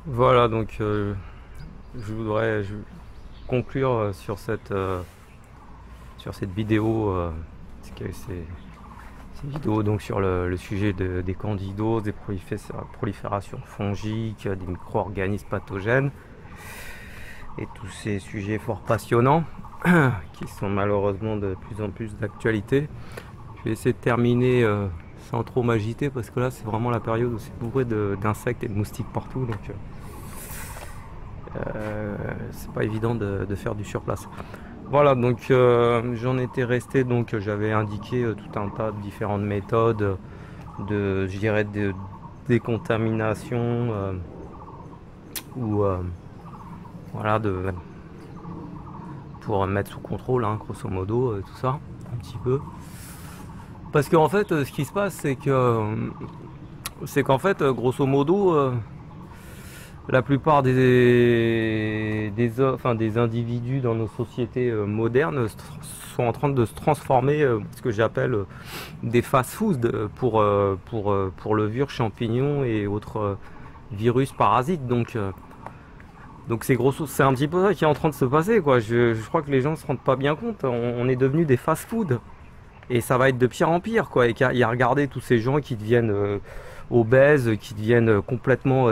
Voilà, donc je voudrais conclure sur cette vidéo, parce que c'est une vidéo donc sur le sujet des candidoses, des proliférations fongiques, des micro-organismes pathogènes et tous ces sujets fort passionnants qui sont malheureusement de plus en plus d'actualité. Je vais essayer de terminer sans trop m'agiter parce que là c'est vraiment la période où c'est bourré d'insectes et de moustiques partout, donc c'est pas évident de faire du surplace. Voilà, donc j'en étais resté, donc j'avais indiqué tout un tas de différentes méthodes je dirais, de décontamination ou voilà, pour mettre sous contrôle, hein, grosso modo, tout ça, un petit peu. Parce qu'en fait, ce qui se passe, c'est qu'en fait, grosso modo, la plupart des individus dans nos sociétés modernes sont en train de se transformer, ce que j'appelle des fast-food pour levure, champignons et autres virus parasites. Donc c'est un petit peu ça qui est en train de se passer, quoi. Je crois que les gens se rendent pas bien compte. On est devenu des fast-food. Et ça va être de pire en pire, quoi. Et il y a regardé tous ces gens qui deviennent obèses, qui deviennent complètement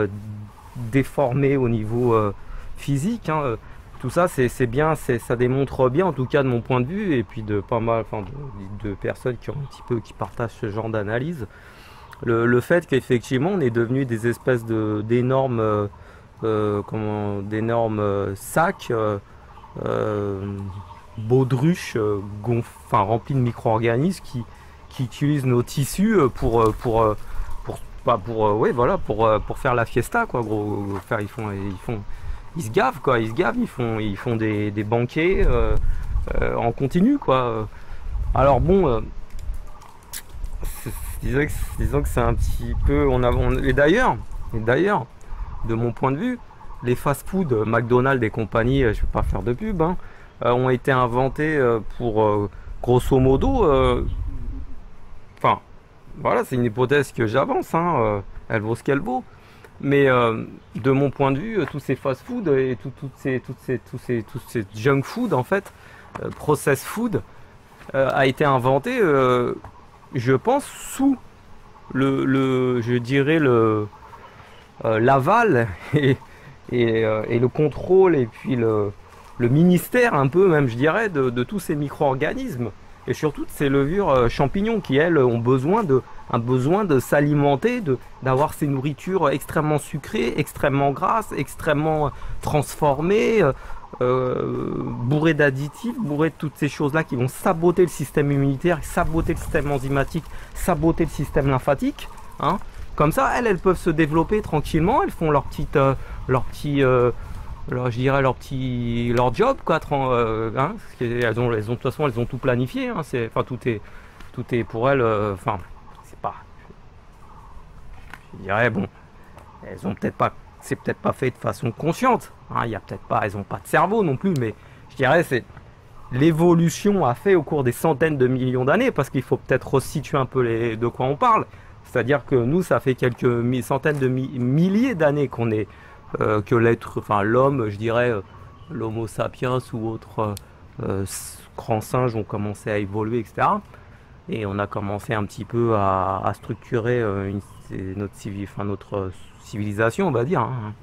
déformés au niveau physique, hein. Tout ça, c'est bien, ça démontre bien, en tout cas de mon point de vue, et puis de pas mal, enfin, de personnes qui ont un petit peu, qui partagent ce genre d'analyse, le fait qu'effectivement, on est devenu des espèces d'énormes, d'énormes sacs. Baudruche enfin, rempli de micro-organismes qui utilisent nos tissus ouais, voilà, pour faire la fiesta, quoi, gros. Ils se gavent, quoi, ils font des banquets en continu, quoi. Alors bon, disons que c'est un petit peu, et d'ailleurs, de mon point de vue, les fast-food, McDonald's et compagnie, je vais pas faire de pub, hein, ont été inventés pour, grosso modo, enfin, voilà, c'est une hypothèse que j'avance, hein, elle vaut ce qu'elle vaut. Mais de mon point de vue, tous ces fast-food et tous ces junk food, en fait, process food, a été inventé, je pense, sous je dirais, l'aval et le contrôle et puis le ministère un peu même, je dirais, de tous ces micro-organismes et surtout de ces levures champignons qui, elles, ont un besoin de s'alimenter, d'avoir ces nourritures extrêmement sucrées, extrêmement grasses, extrêmement transformées, bourrées d'additifs, bourrées de toutes ces choses-là qui vont saboter le système immunitaire, saboter le système enzymatique, saboter le système lymphatique, hein. Comme ça, elles peuvent se développer tranquillement, elles font je dirais leur job, quoi, hein, de toute façon, elles ont tout planifié, hein, enfin, tout est pour elles, enfin, c'est pas, je dirais, bon, elles ont peut-être pas, c'est peut-être pas fait de façon consciente, hein, il y a peut-être pas, elles ont pas de cerveau non plus, mais je dirais, c'est l'évolution a fait au cours des centaines de millions d'années, parce qu'il faut peut-être resituer un peu de quoi on parle. C'est-à-dire que nous, ça fait quelques centaines de milliers d'années qu'on est, que enfin l'homme, je dirais, l'homo sapiens ou autres grands singes ont commencé à évoluer, etc. Et on a commencé un petit peu à structurer notre civilisation, on va dire, hein.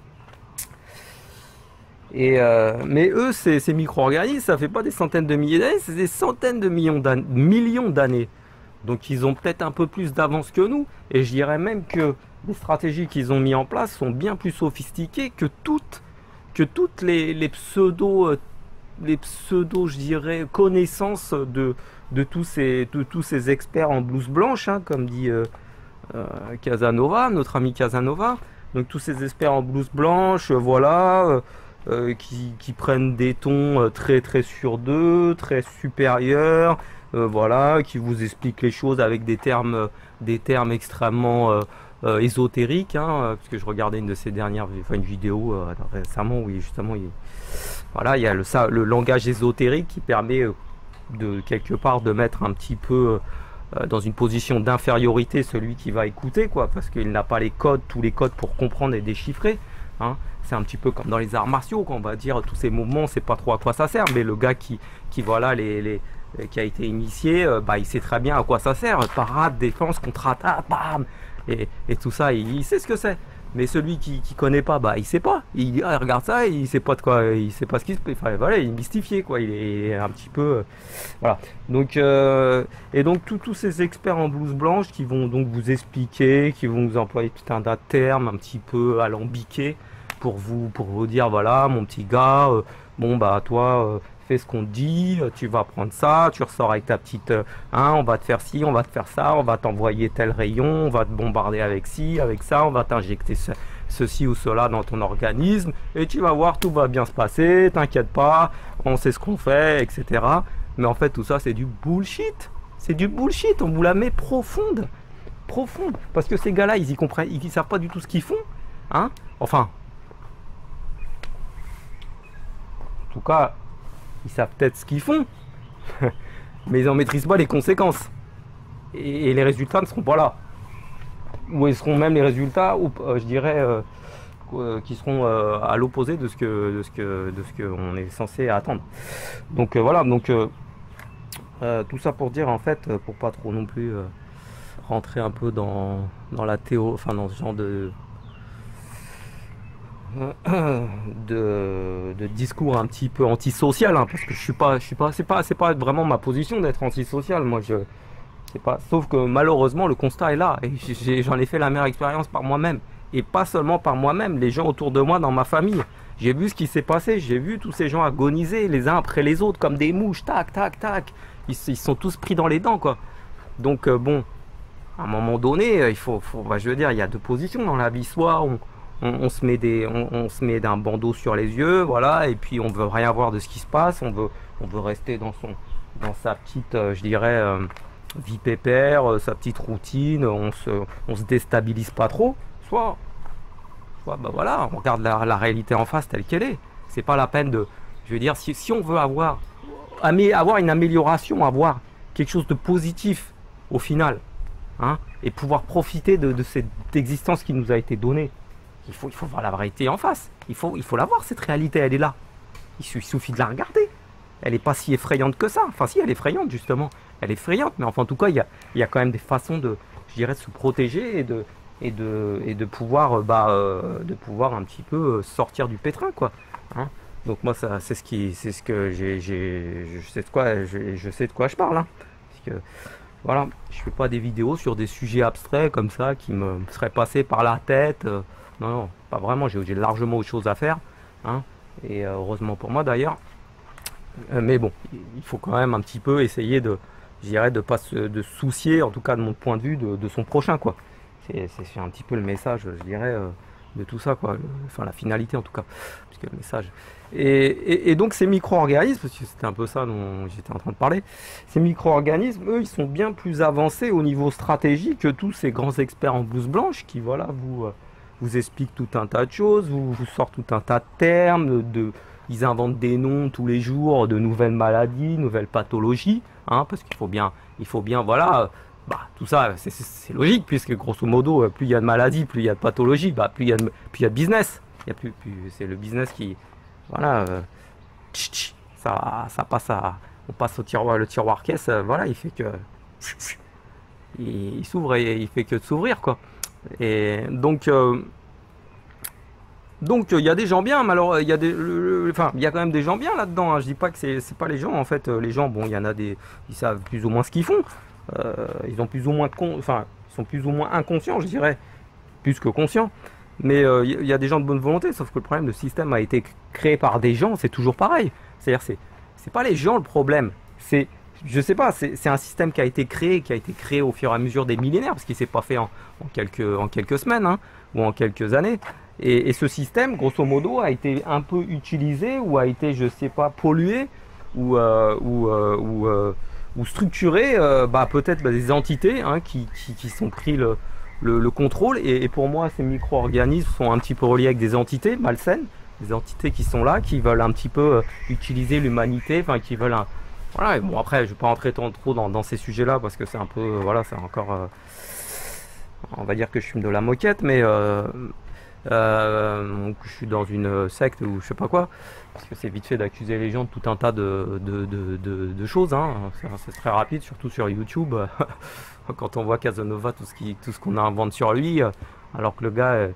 Mais eux, ces micro-organismes, ça fait pas des centaines de milliers d'années, c'est des centaines de millions d'années. Donc ils ont peut-être un peu plus d'avance que nous. Et je dirais même que les stratégies qu'ils ont mis en place sont bien plus sophistiquées que toutes les pseudo, je dirais, connaissances de tous ces experts en blouse blanche, hein, comme dit Casanova, notre ami Casanova. Donc tous ces experts en blouse blanche, voilà, qui prennent des tons très très sur d'eux, très supérieurs, voilà, qui vous expliquent les choses avec des termes extrêmement ésotériques, hein, parce que je regardais une de ces une vidéo récemment où justement voilà, il y a le langage ésotérique qui permet de quelque part de mettre un petit peu dans une position d'infériorité celui qui va écouter, quoi, parce qu'il n'a pas tous les codes pour comprendre et déchiffrer. hein. C'est un petit peu comme dans les arts martiaux, quand on va dire tous ces mouvements, c'est pas trop à quoi ça sert, mais le gars qui voilà, qui a été initié, bah, il sait très bien à quoi ça sert. Parade, défense, contre-attaque, bam, et tout ça, il sait ce que c'est. Mais celui qui connaît pas, bah il sait pas. Il regarde ça, il sait pas de quoi, il sait pas ce qui se passe. Enfin, voilà, il est mystifié quoi. Il est un petit peu, voilà. Donc et donc tous ces experts en blouse blanche qui vont donc vous expliquer, qui vont vous employer tout un tas de termes un petit peu alambiqués pour vous dire voilà mon petit gars, bon bah toi fais ce qu'on te dit, tu vas prendre ça, tu ressors avec ta petite, hein, on va te faire ci, on va te faire ça, on va t'envoyer tel rayon, on va te bombarder avec ci, avec ça, on va t'injecter ceci ou cela dans ton organisme, et tu vas voir, tout va bien se passer, t'inquiète pas, on sait ce qu'on fait, etc. Mais en fait, tout ça, c'est du bullshit. C'est du bullshit, on vous la met profonde. Profonde. Parce que ces gars-là, ils y comprennent, ils savent pas du tout ce qu'ils font. Hein, enfin, en tout cas, ils savent peut-être ce qu'ils font, mais ils n'en maîtrisent pas les conséquences. Et les résultats ne seront pas là. Ou ils seront même les résultats, ou je dirais, qui seront à l'opposé de ce que on est censé attendre. Donc voilà, donc tout ça pour dire en fait, pour pas trop non plus rentrer un peu dans la théorie, enfin dans ce genre de discours un petit peu antisocial, hein, parce que c'est pas vraiment ma position d'être antisocial. Moi, c'est pas, sauf que malheureusement, le constat est là, et j'en ai fait la meilleure expérience par moi-même, et pas seulement par moi-même, les gens autour de moi, dans ma famille. J'ai vu ce qui s'est passé, j'ai vu tous ces gens agoniser les uns après les autres, comme des mouches, tac, tac, tac. Ils sont tous pris dans les dents, quoi. Donc, bon, à un moment donné, bah, je veux dire, il y a deux positions dans la vie. Soit on se met d'un bandeau sur les yeux, voilà, et puis on veut rien voir de ce qui se passe, on veut rester dans sa petite, je dirais, vie pépère, sa petite routine, on se déstabilise pas trop. Soit bah voilà, on regarde la réalité en face telle qu'elle est. C'est pas la peine de, je veux dire, si on veut avoir une amélioration, avoir quelque chose de positif au final, hein, et pouvoir profiter de cette existence qui nous a été donnée. Il faut voir la vérité en face. Il faut la voir, cette réalité, elle est là. Il suffit de la regarder. Elle n'est pas si effrayante que ça. Enfin, si, elle est effrayante, justement. Elle est effrayante, mais enfin, en tout cas, il y a quand même des façons je dirais, de se protéger et de pouvoir, de pouvoir un petit peu sortir du pétrin, quoi. Hein. Donc moi, c'est ce que je sais de quoi je parle. Hein. Parce que, voilà, je fais pas des vidéos sur des sujets abstraits comme ça qui me seraient passés par la tête. Non, non, pas vraiment, j'ai largement autre chose à faire, hein, et heureusement pour moi d'ailleurs. Mais bon, il faut quand même un petit peu essayer je dirais, de pas de soucier, en tout cas de mon point de vue, de son prochain, quoi. C'est un petit peu le message, je dirais, de tout ça, quoi. Enfin, la finalité, en tout cas, puisque le message. Et donc ces micro-organismes, parce que c'était un peu ça dont j'étais en train de parler, ces micro-organismes, eux, ils sont bien plus avancés au niveau stratégique que tous ces grands experts en blouse blanche qui, voilà, vous expliquent tout un tas de choses, vous sortent tout un tas de termes, ils inventent des noms tous les jours de nouvelles maladies, nouvelles pathologies, hein, parce qu'il faut bien, voilà, bah, tout ça, c'est logique, puisque grosso modo, plus il y a de maladies, plus il y a de pathologies, bah, plus il y a de business. Il y a plus c'est le business qui, voilà, ça passe on passe le tiroir caisse, voilà, il fait que, il s'ouvre et il fait que de s'ouvrir, quoi. Et donc il y a des gens bien, mais alors il y a enfin il y a quand même des gens bien là-dedans. Hein. Je dis pas que c'est pas les gens en fait. Les gens, bon, il y en a ils savent plus ou moins ce qu'ils font. Ils ont plus ou moins enfin ils sont plus ou moins inconscients, je dirais, plus que conscients. Mais il y a des gens de bonne volonté. Sauf que le problème, le système a été créé par des gens, c'est toujours pareil. C'est-à-dire c'est pas les gens le problème. Je sais pas, c'est un système qui a été créé au fur et à mesure des millénaires, parce qu'il s'est pas fait en quelques semaines, hein, ou en quelques années. Et ce système, grosso modo, a été un peu utilisé ou a été, je sais pas, pollué ou structuré, peut-être des entités, hein, qui sont pris le contrôle. Et pour moi, ces micro-organismes sont un petit peu reliés avec des entités malsaines, des entités qui sont là, qui veulent un petit peu utiliser l'humanité, enfin qui veulent voilà. Et bon, après, je vais pas rentrer trop dans ces sujets-là parce que c'est un peu, voilà, c'est encore, on va dire que je fume de la moquette, mais Donc, je suis dans une secte ou je sais pas quoi, parce que c'est vite fait d'accuser les gens de tout un tas de choses, hein. C'est très rapide, surtout sur YouTube. Quand on voit Casanova, tout ce qu'on invente sur lui, alors que le gars,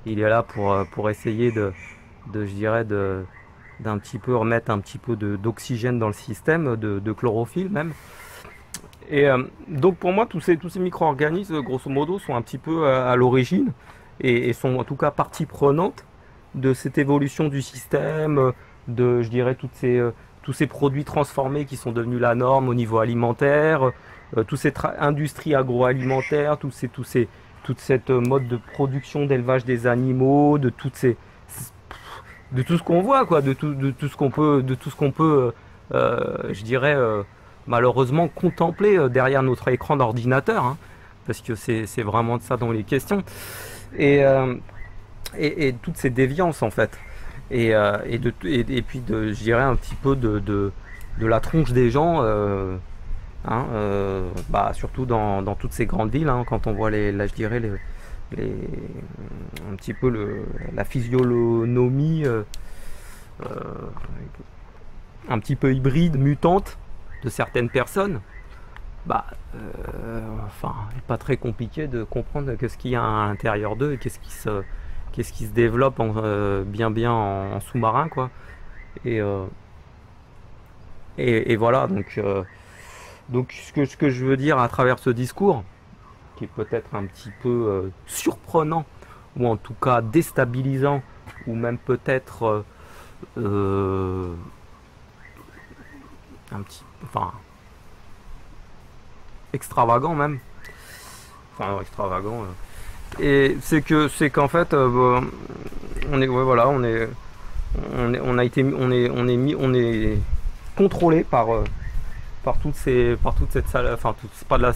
il est là pour essayer je dirais, d'un petit peu remettre un petit peu d'oxygène dans le système, de chlorophylle même. Et donc pour moi, tous ces micro-organismes, grosso modo, sont un petit peu à l'origine et sont en tout cas partie prenante de cette évolution du système, je dirais, tous ces produits transformés qui sont devenus la norme au niveau alimentaire, toute cette industrie agroalimentaire, toute cette mode de production, d'élevage des animaux, de tout ce qu'on voit, quoi, de tout ce qu'on peut, je dirais, malheureusement contempler derrière notre écran d'ordinateur, hein, parce que c'est vraiment de ça dont les questions. Et, euh, et toutes ces déviances en fait. Et puis je dirais un petit peu de la tronche des gens, hein, surtout dans toutes ces grandes villes, hein, quand on voit là, je dirais les, un petit peu la physionomie euh, un petit peu hybride, mutante de certaines personnes. Enfin, pas très compliqué de comprendre qu'est-ce qu'il y a à l'intérieur d'eux et qu'est-ce qui se développe bien en sous-marin, quoi. Et, euh, et voilà, donc ce que je veux dire à travers ce discours, qui est peut-être un petit peu surprenant, ou en tout cas déstabilisant, ou même peut-être enfin, extravagant même. Enfin, extravagant. Et c'est qu'en fait, on est, ouais, voilà, on a été, on est contrôlé par toute cette salle, enfin, c'est pas de la,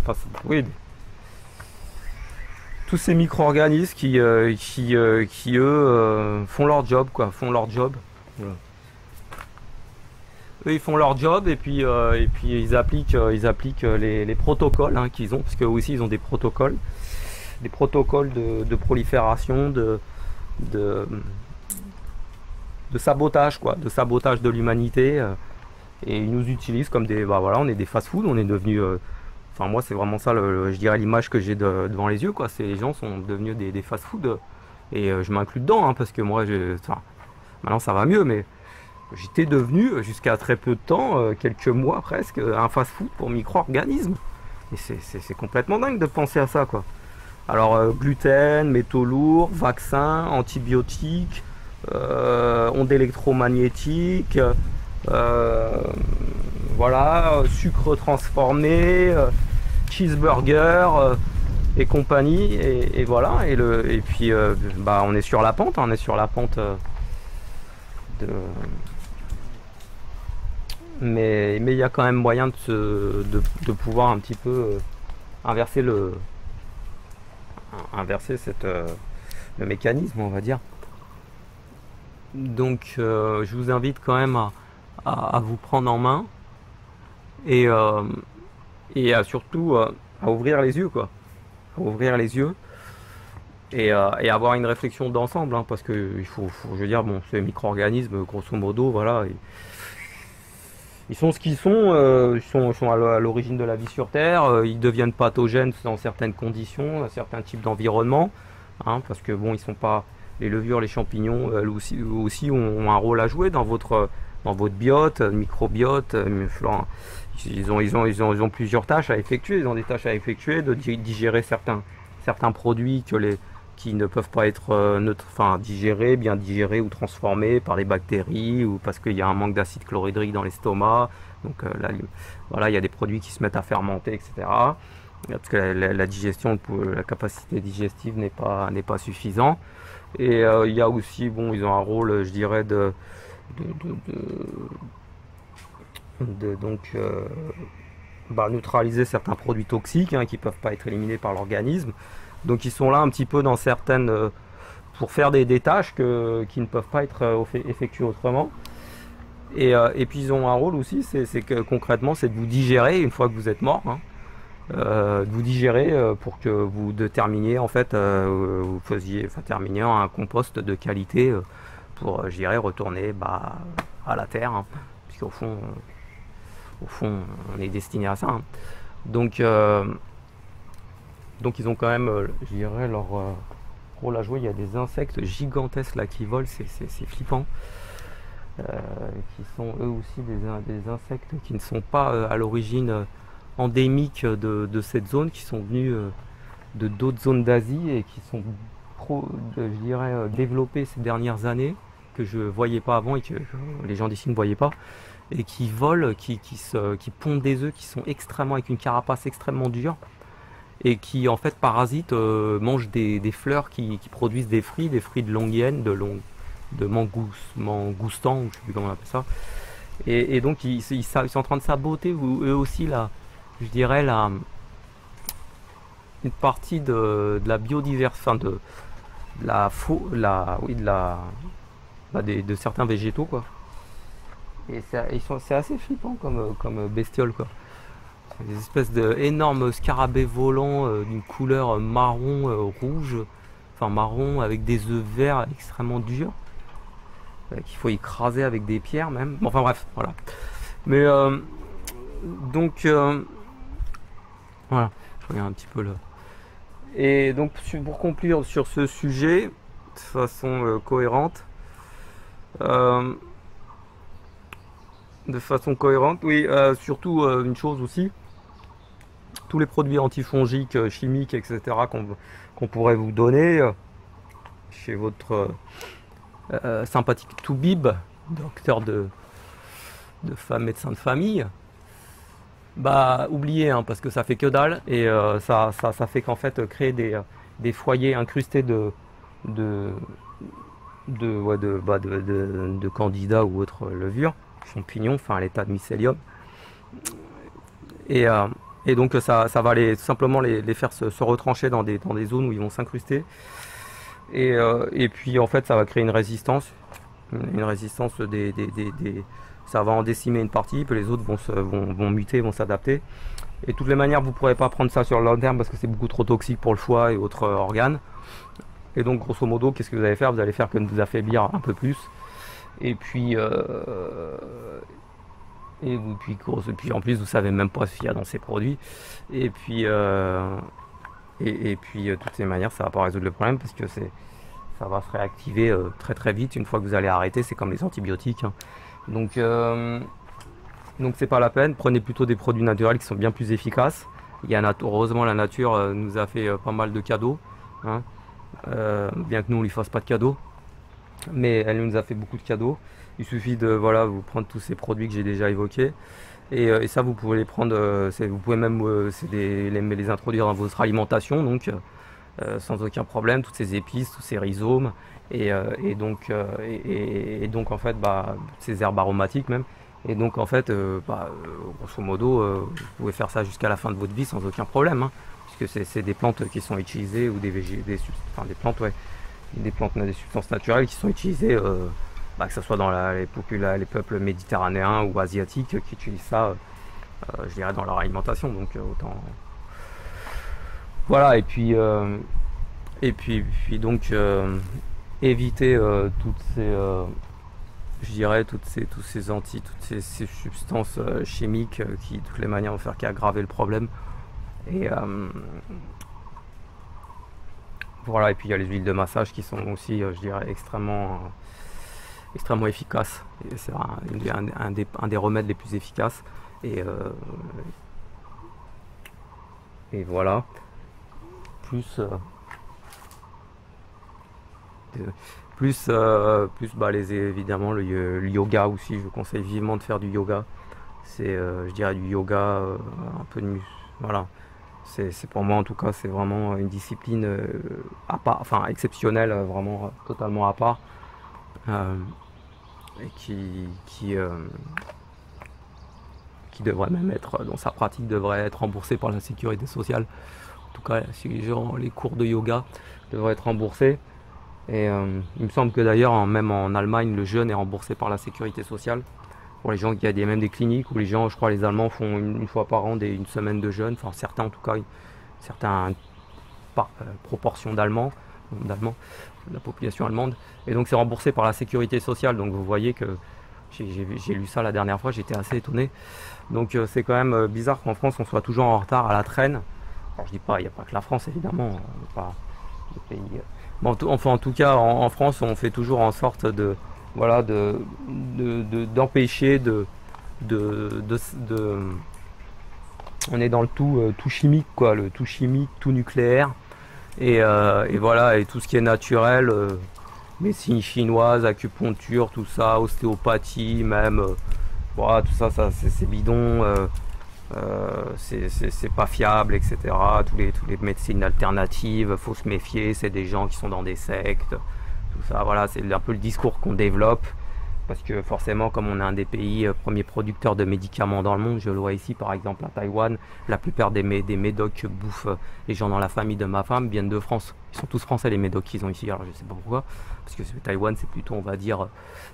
enfin, oui, tous ces micro-organismes qui eux font leur job, quoi, font leur job. Voilà. Eux, ils font leur job et puis ils appliquent les protocoles, hein, qu'ils ont, parce qu'eux aussi ils ont des protocoles de prolifération, de, de sabotage, quoi, de sabotage de l'humanité. Et ils nous utilisent comme voilà, on est des fast-food, on est devenu, enfin moi c'est vraiment ça, je dirais l'image que j'ai devant les yeux, quoi. C'est les gens sont devenus des fast-food et je m'inclus dedans, hein, parce que moi, enfin, maintenant ça va mieux, mais j'étais devenu, jusqu'à très peu de temps, quelques mois presque, un fast-food pour micro-organismes. Et c'est complètement dingue de penser à ça, quoi. Alors, gluten, métaux lourds, vaccins, antibiotiques, ondes électromagnétiques, voilà, sucre transformé, cheeseburger et compagnie. Et voilà. Et puis, on est sur la pente, hein, on est sur la pente de. Mais il y a quand même moyen de pouvoir un petit peu inverser le mécanisme, on va dire. Donc je vous invite quand même à vous prendre en main et, surtout à ouvrir les yeux, quoi. À ouvrir les yeux et avoir une réflexion d'ensemble, hein, parce que je veux dire, bon, ces micro-organismes, grosso modo, voilà. Ils sont ce qu'ils sont, ils sont à l'origine de la vie sur Terre, ils deviennent pathogènes dans certaines conditions, dans certains types d'environnement, hein, parce que bon, ils sont pas, les levures, les champignons, eux aussi ont un rôle à jouer dans votre biote, microbiote, ils ont plusieurs tâches à effectuer, ils ont des tâches à effectuer, de digérer certains produits qui ne peuvent pas être digérés, bien digérés ou transformés par les bactéries ou parce qu'il y a un manque d'acide chlorhydrique dans l'estomac. Donc là, voilà, il y a des produits qui se mettent à fermenter, etc. Parce que la digestion, la capacité digestive n'est pas suffisante. Et il y a aussi, bon, ils ont un rôle, je dirais, neutraliser certains produits toxiques, hein, qui ne peuvent pas être éliminés par l'organisme. Donc ils sont là un petit peu dans certaines pour faire des tâches qui ne peuvent pas être effectuées autrement. Et puis ils ont un rôle aussi, c'est que concrètement c'est de vous digérer une fois que vous êtes mort, hein. de vous digérer pour que vous déterminiez en fait, vous faisiez, enfin, terminiez un compost de qualité pour, je dirais, retourner à la terre, hein, puisqu'au fond, au fond, on est destiné à ça, hein. Donc, donc ils ont quand même, je dirais, leur rôle à jouer. Il y a des insectes gigantesques là qui volent, c'est flippant. euh, qui sont eux aussi des insectes qui ne sont pas à l'origine endémiques de cette zone, qui sont venus de d'autres zones d'Asie et qui sont je dirais, développés ces dernières années, que je ne voyais pas avant et que les gens d'ici ne voyaient pas, et qui volent, qui pondent des œufs, qui sont extrêmement, avec une carapace extrêmement dure, et qui en fait parasitent, mangent des fleurs qui produisent des fruits de longue haleine, de mangoustan, ou je sais plus comment on appelle ça. Et donc ils sont en train de saboter eux aussi je dirais une partie de la biodiversité, enfin oui, de certains végétaux, quoi. Et c'est assez flippant comme bestiole, quoi. Des espèces d'énormes scarabées volants d'une couleur marron rouge, enfin marron avec des œufs verts extrêmement durs, qu'il faut écraser avec des pierres même. Bon, enfin bref, voilà. Mais donc voilà, je regarde un petit peu le. Et donc pour conclure sur ce sujet de façon cohérente, euh, oui, surtout une chose aussi, tous les produits antifongiques, chimiques, etc. qu'on pourrait vous donner chez votre sympathique Toubib, docteur de médecin de famille, bah oubliez, hein, parce que ça fait que dalle, et ça fait qu'en fait créer des foyers incrustés de, de candidats ou autres levures, champignons, enfin à l'état de mycélium. Et, et donc ça va simplement les faire se retrancher dans des zones où ils vont s'incruster. Et puis en fait ça va créer une résistance ça va en décimer une partie, puis les autres vont muter, vont s'adapter. Et de toutes les manières, vous ne pourrez pas prendre ça sur le long terme parce que c'est beaucoup trop toxique pour le foie et autres organes. Et donc, grosso modo, qu'est-ce que vous allez faire? Vous allez faire que vous affaiblir un peu plus. Et puis, puis en plus, vous savez même pas ce qu'il y a dans ces produits. Et puis, de toutes les manières, ça va pas résoudre le problème parce que ça va se réactiver très très vite une fois que vous allez arrêter. C'est comme les antibiotiques, hein. Donc c'est pas la peine. Prenez plutôt des produits naturels qui sont bien plus efficaces. Heureusement, la nature nous a fait pas mal de cadeaux, hein. Bien que nous on lui fasse pas de cadeaux, mais elle nous a fait beaucoup de cadeaux. Il suffit de vous prendre tous ces produits que j'ai déjà évoqués, et ça vous pouvez les prendre, vous pouvez même les introduire dans votre alimentation, donc sans aucun problème, toutes ces épices, tous ces rhizomes, et donc en fait ces herbes aromatiques même. Et donc en fait grosso modo vous pouvez faire ça jusqu'à la fin de votre vie sans aucun problème, hein, puisque c'est des plantes qui sont utilisées, ou des plantes, ouais, des substances naturelles qui sont utilisées, que ce soit dans les peuples méditerranéens ou asiatiques qui utilisent ça, je dirais, dans leur alimentation. Donc autant voilà. Et puis donc éviter toutes ces je dirais toutes ces substances chimiques qui de toutes les manières vont faire qu'aggraver le problème. Et voilà. Et puis il y a les huiles de massage qui sont aussi, je dirais, extrêmement efficaces. C'est un des remèdes les plus efficaces. Et voilà. Plus évidemment le yoga aussi. Je vous conseille vivement de faire du yoga. C'est je dirais du yoga, un peu de voilà. C'est pour moi en tout cas, c'est vraiment une discipline à part, enfin exceptionnelle, vraiment totalement à part, et qui devrait même être, dans sa pratique, devrait être remboursée par la sécurité sociale. En tout cas, si les cours de yoga devraient être remboursés. Et il me semble que d'ailleurs, même en Allemagne, le jeûne est remboursé par la sécurité sociale. pour les gens, il y a même des cliniques où les gens, je crois, les Allemands font une fois par an une semaine de jeûne. Enfin, certains en tout cas, certaines proportions d'Allemands, de la population allemande. Et donc c'est remboursé par la sécurité sociale. Donc vous voyez que j'ai lu ça la dernière fois, j'étais assez étonné. Donc c'est quand même bizarre qu'en France on soit toujours en retard à la traîne. Alors je dis pas, il n'y a pas que la France évidemment, on n'est pas le pays. Bon, enfin en tout cas en France on fait toujours en sorte de voilà d'empêcher on est dans le tout chimique quoi, le tout chimique, tout nucléaire et voilà, et tout ce qui est naturel, médecine chinoise, acupuncture, tout ça, ostéopathie même, voilà, tout ça, c'est bidon, c'est pas fiable, etc. Tous les médecines alternatives, faut se méfier, c'est des gens qui sont dans des sectes, tout ça, voilà, c'est un peu le discours qu'on développe. Parce que forcément, comme on est un des pays premiers producteurs de médicaments dans le monde, je le vois ici par exemple à Taïwan, la plupart des médocs que bouffent les gens dans la famille de ma femme viennent de France. Ils sont tous français les médocs qu'ils ont ici, alors je sais pas pourquoi. Parce que Taïwan c'est plutôt, on va dire,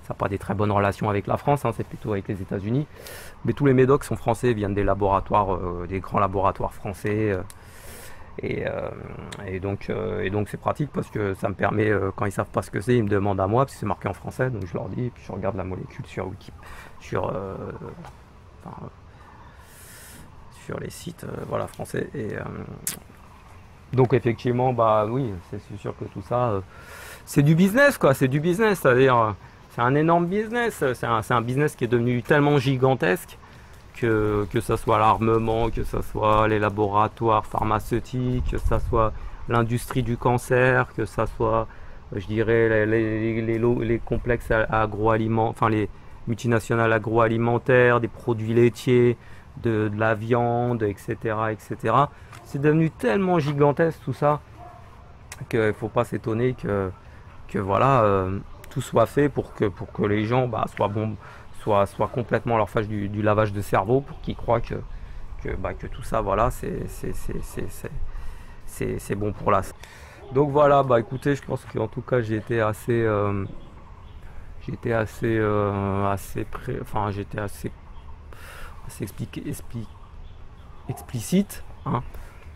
ça n'a pas des très bonnes relations avec la France, hein, c'est plutôt avec les États-Unis. Mais tous les médocs sont français, viennent des laboratoires, des grands laboratoires français. Et donc c'est pratique parce que ça me permet, quand ils savent pas ce que c'est, ils me demandent à moi parce que c'est marqué en français, donc je leur dis et puis je regarde la molécule sur enfin, sur les sites voilà français donc effectivement bah oui c'est sûr que tout ça c'est du business quoi, c'est du business, c'est-à-dire c'est un énorme business, c'est un business qui est devenu tellement gigantesque que ce soit l'armement, que ce soit les laboratoires pharmaceutiques, que ce soit l'industrie du cancer, que ce soit, je dirais, les complexes agroalimentaires, enfin les multinationales agroalimentaires, des produits laitiers, de la viande, etc., etc. C'est devenu tellement gigantesque tout ça qu'il ne faut pas s'étonner que voilà, tout soit fait pour que les gens soient bons. Soit complètement leur fâche du lavage de cerveau pour qu'ils croient que tout ça voilà c'est bon pour la. Donc voilà, bah écoutez, je pense qu'en tout cas j'étais assez explicite hein,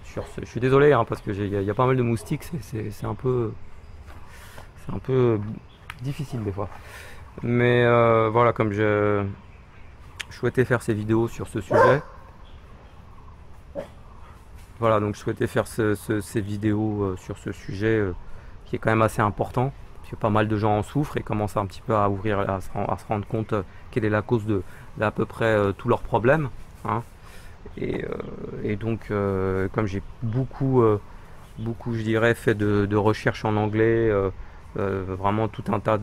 sur ce. Je suis désolé hein, parce que il y a pas mal de moustiques, c'est un peu difficile des fois. Mais voilà, comme je souhaitais faire ces vidéos sur ce sujet, voilà, donc je souhaitais faire ces vidéos sur ce sujet qui est quand même assez important, parce que pas mal de gens en souffrent et commencent un petit peu à ouvrir, à se rendre compte quelle est la cause d'à peu près tous leurs problèmes. Hein. Et donc, comme j'ai beaucoup, je dirais, fait de recherches en anglais, vraiment tout un tas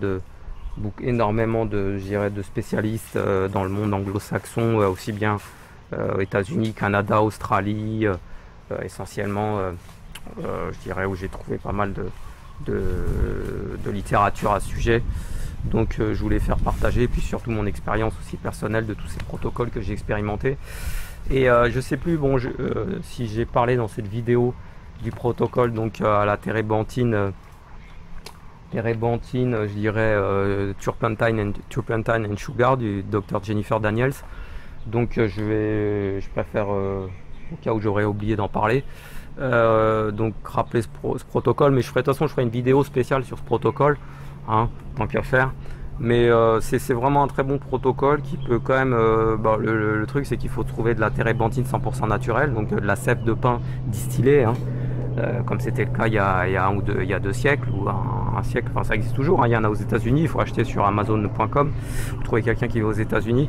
énormément de spécialistes dans le monde anglo-saxon, aussi bien aux États-Unis, Canada, Australie, essentiellement, je dirais, où j'ai trouvé pas mal de littérature à ce sujet. Donc je voulais faire partager, et puis surtout mon expérience aussi personnelle de tous ces protocoles que j'ai expérimentés. Et je sais plus si j'ai parlé dans cette vidéo du protocole donc à la térébenthine. Je dirais turpentine and sugar du Dr Jennifer Daniels. Donc je préfère au cas où j'aurais oublié d'en parler, donc rappeler ce protocole. Mais de toute façon je ferai une vidéo spéciale sur ce protocole, hein, tant qu'à faire. Mais c'est vraiment un très bon protocole qui peut quand même. Le truc c'est qu'il faut trouver de la térébenthine 100% naturelle, donc de la sève de pin distillée. Hein. Comme c'était le cas il y a 2 siècles ou un siècle, enfin ça existe toujours, hein, il y en a aux États-Unis, il faut acheter sur Amazon.com, vous trouvez quelqu'un qui vit aux États-Unis,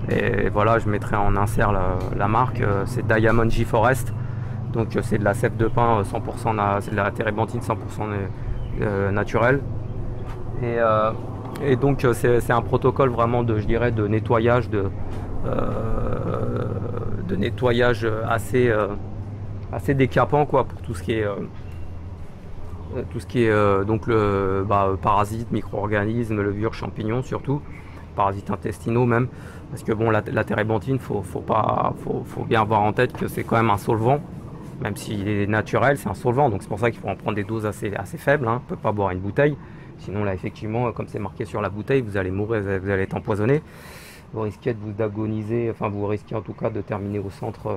et voilà, je mettrai en insert la marque, c'est Diamond G Forest, donc c'est de la sève de pin 100%, c'est de la térébenthine 100% naturelle, et donc c'est un protocole vraiment je dirais, de nettoyage, assez décapant quoi pour tout ce qui est donc le parasites, micro-organismes, levures, champignons surtout, parasites intestinaux même, parce que bon la térébenthine faut bien avoir en tête que c'est quand même un solvant, même s'il est naturel, c'est un solvant, donc c'est pour ça qu'il faut en prendre des doses assez faibles, hein. On peut pas boire une bouteille, sinon là effectivement comme c'est marqué sur la bouteille vous allez mourir, vous allez être empoisonné. vous risquez de vous agoniser, enfin vous risquez en tout cas de terminer au centre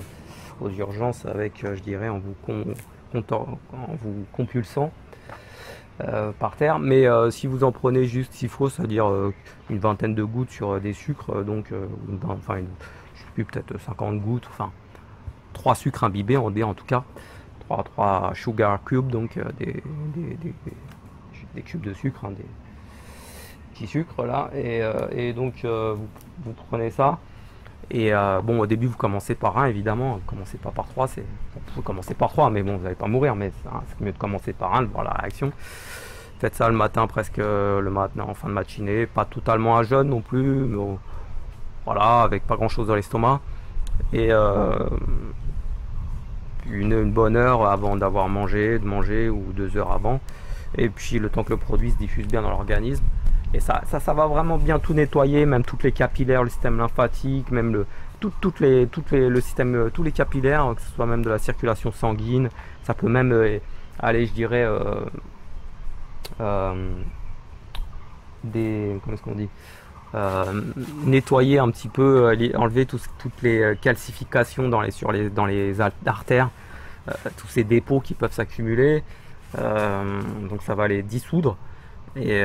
aux urgences avec, je dirais, en vous compulsant par terre. Mais si vous en prenez juste s'il faut, c'est-à-dire une vingtaine de gouttes sur des sucres, donc enfin je sais plus, peut-être 50 gouttes, enfin 3 sucres imbibés en tout cas, 3 sugar cubes, donc des cubes de sucre, hein, des petits sucres là, et donc vous prenez ça. Et bon, au début, vous commencez par 1, évidemment. Vous commencez pas par 3. Vous commencez par 3, mais bon, vous n'allez pas mourir. Mais c'est mieux de commencer par 1, de voir la réaction. Faites ça le matin, presque le matin, en fin de matinée. Pas totalement à jeûne non plus. Mais voilà, avec pas grand chose dans l'estomac. Et une bonne heure avant d'avoir mangé, ou 2 heures avant. Et puis le temps que le produit se diffuse bien dans l'organisme. Et ça va vraiment bien tout nettoyer, même toutes les capillaires, le système lymphatique, même le système, tous les capillaires, que ce soit même de la circulation sanguine. Ça peut même aller, je dirais, comment est-ce qu'on dit, nettoyer un petit peu, enlever toutes les calcifications dans les artères, tous ces dépôts qui peuvent s'accumuler. Donc ça va les dissoudre. Et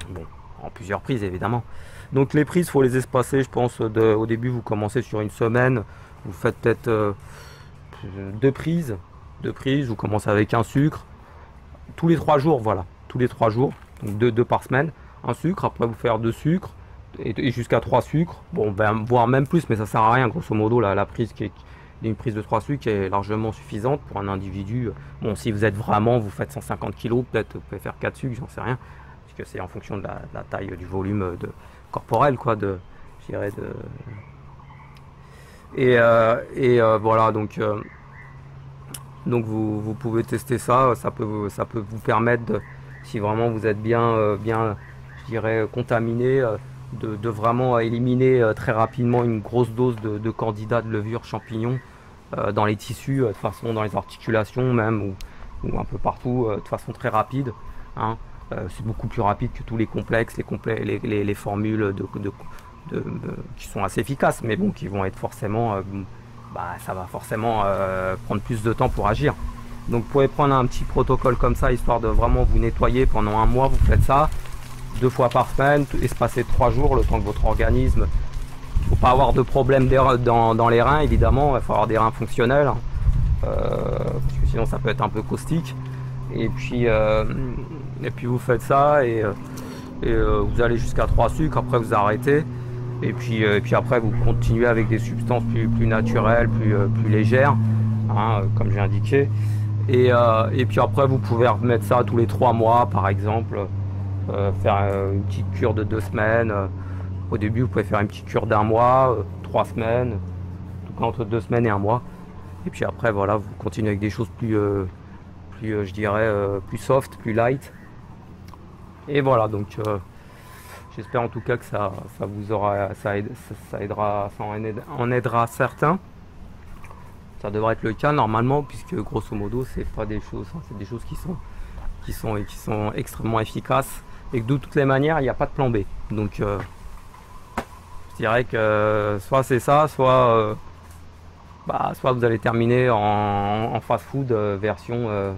bon, en plusieurs prises évidemment. Donc les prises, faut les espacer, je pense. Au début, vous commencez sur une semaine, vous faites peut-être 2 prises. Vous commencez avec un sucre tous les 3 jours, voilà, tous les 3 jours, donc 2 par semaine, un sucre. Après, vous faire 2 sucres et jusqu'à 3 sucres. Bon, ben, voire même plus, mais ça sert à rien. Grosso modo, la prise une prise de 3 sucres est largement suffisante pour un individu. Bon, si vous êtes vraiment, vous faites 150 kg, peut-être vous pouvez faire 4 sucres, j'en sais rien, parce que c'est en fonction de la taille, du volume corporel, quoi, je dirais voilà, donc vous pouvez tester ça. Ça peut vous permettre, si vraiment vous êtes bien, je dirais, contaminé, de vraiment éliminer très rapidement une grosse dose de candidats de levure champignon dans les tissus, de façon dans les articulations même, ou un peu partout, de façon très rapide, hein. C'est beaucoup plus rapide que tous les complexes, les formules qui sont assez efficaces, mais bon, qui vont être forcément, ça va forcément prendre plus de temps pour agir. Donc vous pouvez prendre un petit protocole comme ça, histoire de vraiment vous nettoyer pendant un mois. Vous faites ça 2 fois par semaine, espacé de 3 jours, le temps que votre organisme... Il ne faut pas avoir de problème dans les reins, évidemment. Il faut avoir des reins fonctionnels, hein, parce que sinon ça peut être un peu caustique. Et puis vous faites ça, et vous allez jusqu'à 3 sucres. Après vous arrêtez, et puis après vous continuez avec des substances plus naturelles, plus légères, hein, comme j'ai indiqué. Et puis après vous pouvez remettre ça tous les 3 mois, par exemple, faire une petite cure de 2 semaines. Au début, vous pouvez faire une petite cure d'1 mois, 3 semaines, en tout cas entre 2 semaines et 1 mois. Et puis après, voilà, vous continuez avec des choses plus je dirais, plus soft, plus light. Et voilà, donc j'espère en tout cas que ça vous aura, ça aidera, ça en aidera certains. Ça devrait être le cas normalement, puisque grosso modo, c'est pas des choses, hein, c'est des choses qui sont extrêmement efficaces, et que de toutes les manières, il n'y a pas de plan B. Donc je dirais que soit c'est ça, soit vous allez terminer en fast food version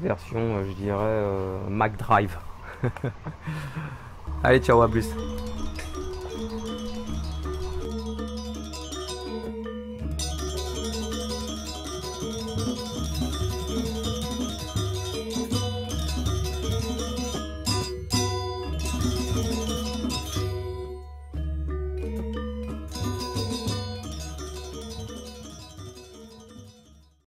je dirais McDrive. Allez, ciao, à plus.